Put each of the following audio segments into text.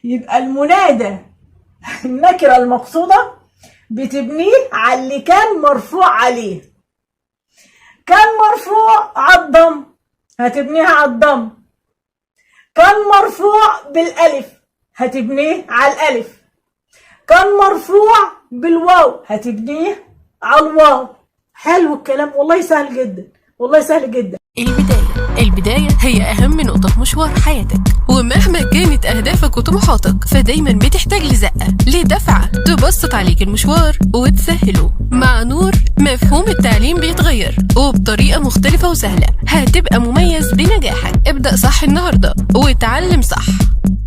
يبقى المنادى النكرة المقصودة بتبنيه على اللي كان مرفوع عليه. كان مرفوع على الضم، هتبنيها على الضم. كان مرفوع بالألف، هتبنيه على الألف. كان مرفوع بالواو، هتبنيه على الواو. حلو الكلام، والله سهل جدا، والله سهل جدا. البداية هي أهم نقطة في مشوار حياتك، ومهما كانت أهدافك وطموحاتك فدايما بتحتاج لزقة، لدفعة تبسط عليك المشوار وتسهله. مع نور مفهوم التعليم بيتغير وبطريقة مختلفة وسهلة، هتبقى مميز بنجاحك. ابدأ صح النهاردة وتعلم صح.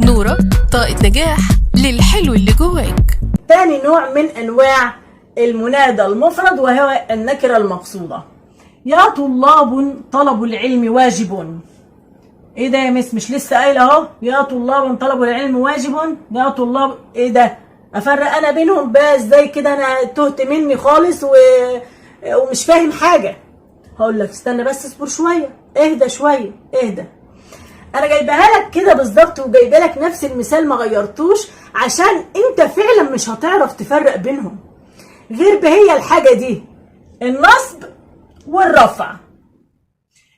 نورة، طاقة نجاح للحلو اللي جواك. تاني نوع من أنواع المنادى المفرد وهو النكرة المقصودة. يا طلاب طلب العلم واجب. ايه ده يا مس؟ مش لسه قايله اهو يا طلاب طلب العلم واجب؟ يا طلاب ايه ده؟ افرق انا بينهم بقى ازاي كده؟ انا تهت مني خالص ومش فاهم حاجه. هقول لك استنى بس، اصبر شويه، اهدى شويه، اهدى. انا جايبها لك كده بالظبط، وجايبه لك نفس المثال ما غيرتوش، عشان انت فعلا مش هتعرف تفرق بينهم غير بهي الحاجه دي، النصب والرفع.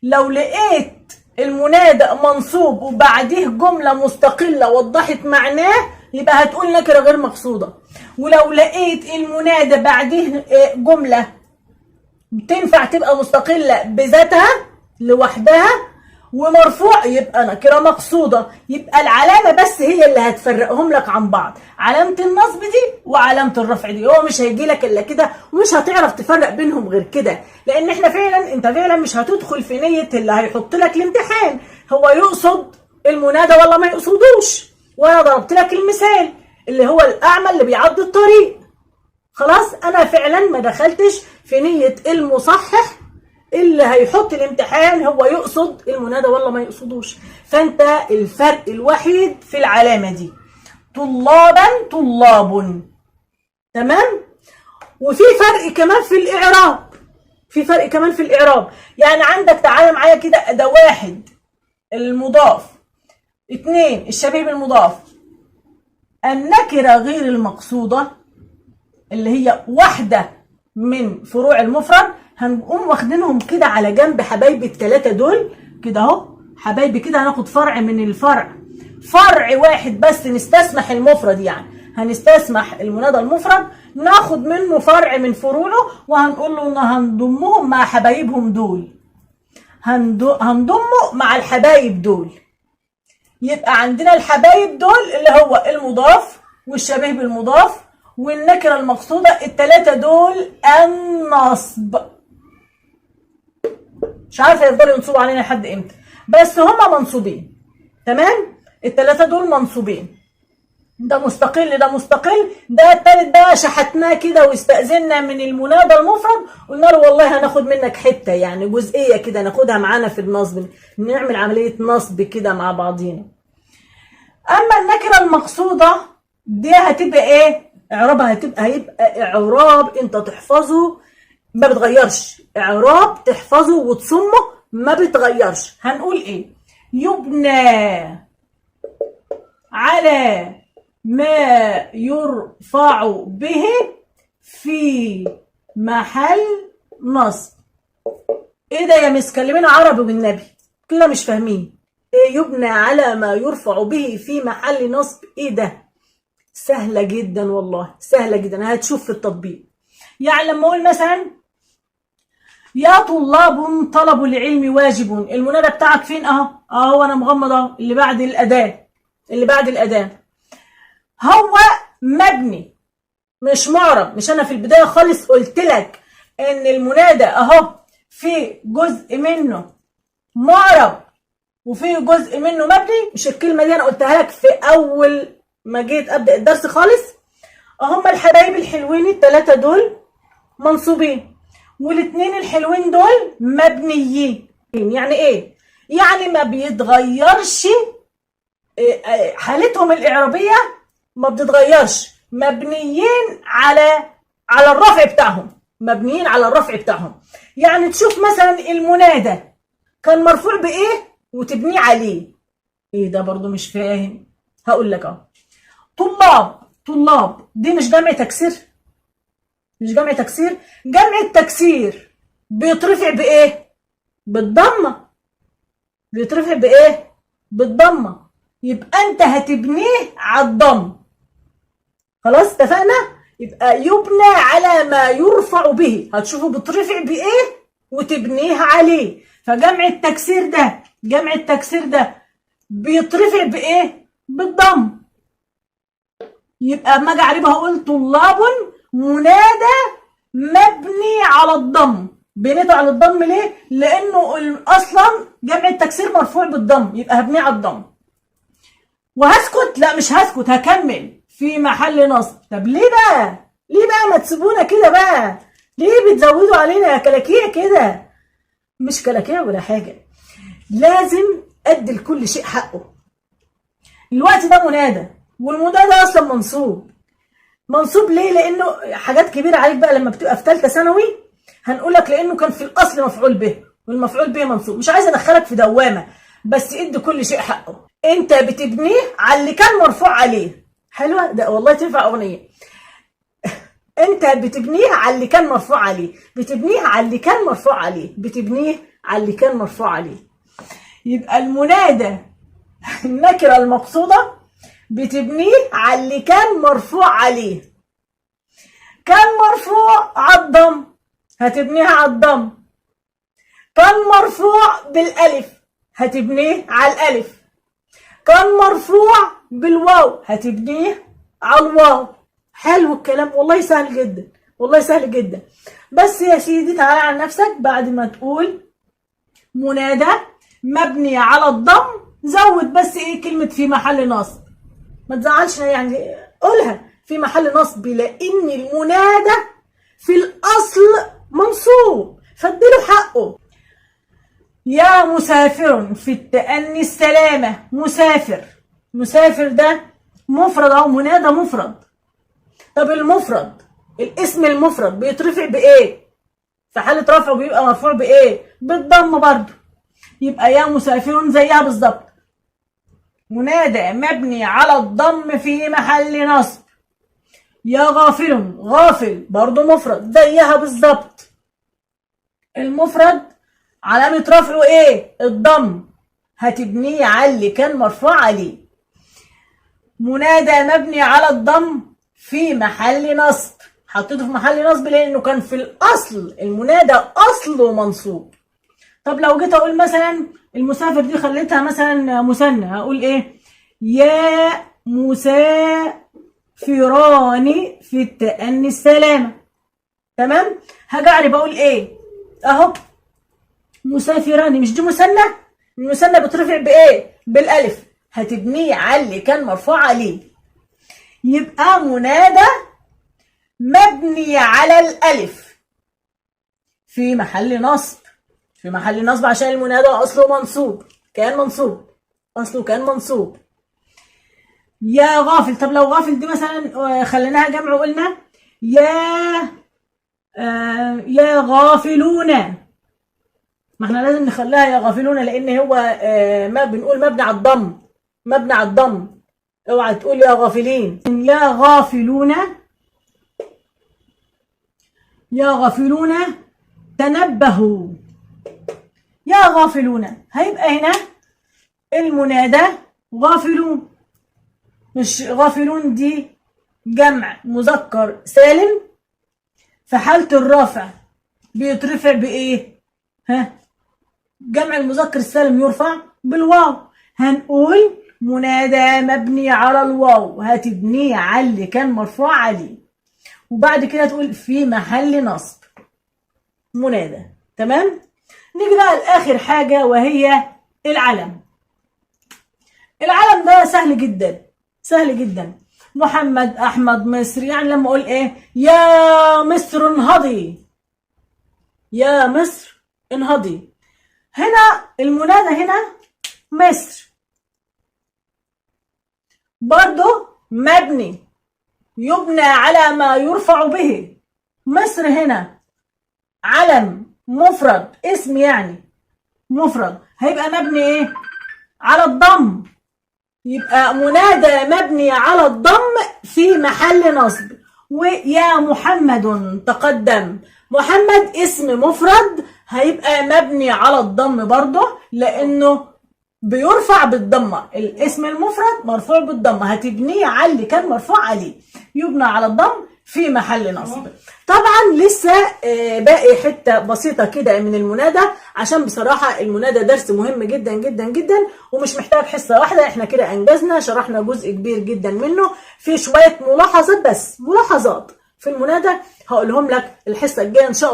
لو لقيت المنادى منصوب وبعديه جملة مستقلة وضحت معناه يبقى هتقول نكرة غير مقصودة. ولو لقيت المنادى بعديه جملة تنفع تبقى مستقلة بذاتها لوحدها ومرفوع يبقى نكرة مقصودة. يبقى العلامة بس هي اللي هتفرقهم لك عن بعض، علامة النصب دي وعلامة الرفع دي. هو مش هيجي لك الا كده، ومش هتعرف تفرق بينهم غير كده، لان احنا فعلا انت فعلا مش هتدخل في نية اللي هيحط لك الامتحان هو يقصد المنادى ولا ما يقصدوش. وانا ضربت لك المثال اللي هو الاعمى اللي بيعدي الطريق. خلاص انا فعلا ما دخلتش في نية المصحح اللي هيحط الامتحان هو يقصد المنادى ولا ما يقصدوش. فانت الفرق الوحيد في العلامة دي، طلابا طلاب. تمام؟ وفي فرق كمان في الإعراب، في فرق كمان في الإعراب. يعني عندك تعالى معايا كده، ده واحد المضاف، اتنين الشبيه بالمضاف. النكرة غير المقصودة اللي هي واحدة من فروع المفرد، هنقوم واخدينهم كده على جنب حبايبي التلاتة دول كده اهو، حبايبي كده. هناخد فرع من الفرع، فرع واحد بس نستسمح المفرد، يعني هنستسمح المنادى المفرد ناخد منه فرع من فروعه، وهنقول له ان هنضمهم مع حبايبهم دول، هنضمه مع الحبايب دول. يبقى عندنا الحبايب دول اللي هو المضاف والشبيه بالمضاف والنكرة المقصودة، التلاتة دول النصب. مش عارفه يفضلوا ينصبوا علينا لحد امتى، بس هما منصوبين. تمام؟ التلاتة دول منصوبين، ده مستقل ده مستقل. ده التالت بقى شحتناه كده واستأذنا من المنادى المفرد، قلنا له والله هناخد منك حته، يعني جزئيه كده ناخدها معانا في النصب، نعمل عمليه نصب كده مع بعضينا. اما النكره المقصوده دي هتبقى ايه؟ اعرابها هيبقى اعراب انت تحفظه ما بتغيرش، اعراب تحفظه وتصمه ما بتغيرش. هنقول ايه؟ يبنى على ما يرفع به في محل نصب. ايه ده يا مس؟ كلمينا عربي والنبي، كلنا مش فاهمين. ايه يبنى على ما يرفع به في محل نصب؟ ايه ده؟ سهله جدا والله، سهله جدا، هتشوف في التطبيق. يعني لما اقول مثلا يا طلاب طلب العلم واجب، المنادى بتاعك فين؟ اهو انا مغمض اهو، اللي بعد الاداه، اللي بعد الاداه هو مبني مش معرب. مش انا في البدايه خالص قلت لك ان المنادى اهو في جزء منه معرب وفي جزء منه مبني؟ مش الكلمه دي انا قلتها لك في اول ما جيت ابدا الدرس خالص؟ هم الحبايب الحلوين الثلاثه دول منصوبين، والاثنين الحلوين دول مبنيين. يعني ايه؟ يعني ما بيتغيرش حالتهم الاعرابيه، ما بتتغيرش، مبنيين على الرفع بتاعهم، مبنيين على الرفع بتاعهم. يعني تشوف مثلا المنادى كان مرفوع بايه وتبنيه عليه. ايه ده؟ برضو مش فاهم. هقول لك اهو، طلاب، طلاب دي مش جمع تكسير؟ مش جمع تكسير؟ جمع التكسير بيترفع بايه؟ بالضمه. بيترفع بايه؟ بالضمه. يبقى انت هتبنيه على الضم. خلاص اتفقنا؟ يبقى يبنى على ما يرفع به، هتشوفوا بيترفع بايه وتبنيه عليه. فجمع التكسير ده، جمع التكسير ده بيترفع بايه؟ بالضم. يبقى اما اجي اعربها اقول طلاب منادى مبني على الضم. بنيته على الضم ليه؟ لانه اصلا جمع التكسير مرفوع بالضم، يبقى هبنيه على الضم. وهسكت؟ لا مش هسكت، هكمل في محل نصب. طب ليه بقى؟ ليه بقى ما تسيبونا كده بقى؟ ليه بتزودوا علينا يا كلاكيع كده؟ مش كلاكيع ولا حاجه، لازم ادي لكل شيء حقه. الوقت ده منادى، والمنادى ده اصلا منصوب. منصوب ليه؟ لانه حاجات كبيره عليك بقى لما بتبقى في ثالثه ثانوي هنقول لك لانه كان في الاصل مفعول به، والمفعول به منصوب. مش عايزه ادخلك في دوامه، بس ادي كل شيء حقه. انت بتبنيه على اللي كان مرفوع عليه. حلوه ده والله تنفع اغنيه. انت بتبنيه على اللي كان مرفوع عليه، بتبنيه على اللي كان مرفوع عليه، بتبنيه على اللي كان مرفوع عليه. يبقى المنادى النكره المقصوده بتبنيه على اللي كان مرفوع عليه. كان مرفوع على الضم، هتبنيها على الضم. كان مرفوع بالالف، هتبنيه على الالف. كان مرفوع بالواو، هتبنيه على الواو. حلو الكلام، والله سهل جدا، والله سهل جدا. بس يا سيدي تعالى على نفسك، بعد ما تقول منادى مبني على الضم زود بس ايه كلمة في محل نصب. ما تزعلش يعني، قولها في محل نصب، لان المنادى في الاصل منصوب، فاديله حقه. يا مسافر في التأني السلامة. مسافر، مسافر ده مفرد او منادى مفرد. طب المفرد، الاسم المفرد بيترفع بايه؟ في حالة رفعه بيبقى مرفوع بايه؟ بالضم برضه. يبقى يا مسافر زيها بالظبط، منادى مبني على الضم في محل نصب. يا غافل، غافل برضه مفرد زيها بالظبط. المفرد علامة رفعه ايه؟ الضم، هتبنيه على اللي كان مرفوع عليه. منادى مبني على الضم في محل نصب، حطيته في محل نصب لانه كان في الاصل المنادى اصله منصوب. طب لو جيت اقول مثلا المسافر دي خليتها مثلا مثنى، هقول ايه؟ يا مسافران في التأني السلامة. تمام؟ هاجي اعرب اقول ايه؟ اهو مسافران، مش دي مثنى؟ المثنى بترفع بايه؟ بالالف، هتبنيه على اللي كان مرفوع عليه. يبقى منادى مبني على الالف في محل نصب. في محل نصب عشان المنادى اصله منصوب، كان منصوب، اصله كان منصوب. يا غافل، طب لو غافل دي مثلا خليناها جمع وقلنا يا غافلون. ما احنا لازم نخليها يا غافلون لان هو ما بنقول مبني على الضم، مبني على الضم. اوعى تقول يا غافلين. يا غافلون، يا غافلون تنبهوا. يا غافلون هيبقى هنا المنادى غافلون، مش غافلون دي جمع مذكر سالم، في حالة الرفع بيترفع بايه؟ ها، جمع المذكر السالم يرفع بالواو. هنقول منادى مبني على الواو، هتبنيه على اللي كان مرفوع عليه، وبعد كده تقول في محل نصب منادى. تمام؟ نيجي بقى لاخر حاجه وهي العلم. العلم ده سهل جدا، سهل جدا. محمد، احمد، مصر. يعني لما اقول ايه؟ يا مصر انهضي، يا مصر انهضي. هنا المنادى هنا مصر برضو مبني، يبنى على ما يرفع به. مصر هنا علم مفرد، اسم يعني مفرد، هيبقى مبني ايه؟ على الضم. يبقى منادى مبني على الضم في محل نصب. ويا محمد تقدم. محمد اسم مفرد هيبقى مبني على الضم برضه لانه بيرفع بالضمه. الاسم المفرد مرفوع بالضمه، هتبنيه على اللي كان مرفوع عليه، يبنى على الضم في محل نصب. طبعا لسه باقي حته بسيطه كده من المنادى، عشان بصراحه المنادى درس مهم جدا جدا جدا ومش محتاج حصه واحده. احنا كده انجزنا، شرحنا جزء كبير جدا منه. في شويه ملاحظات، بس ملاحظات في المنادى هقولهم لك الحصه الجايه ان شاء الله.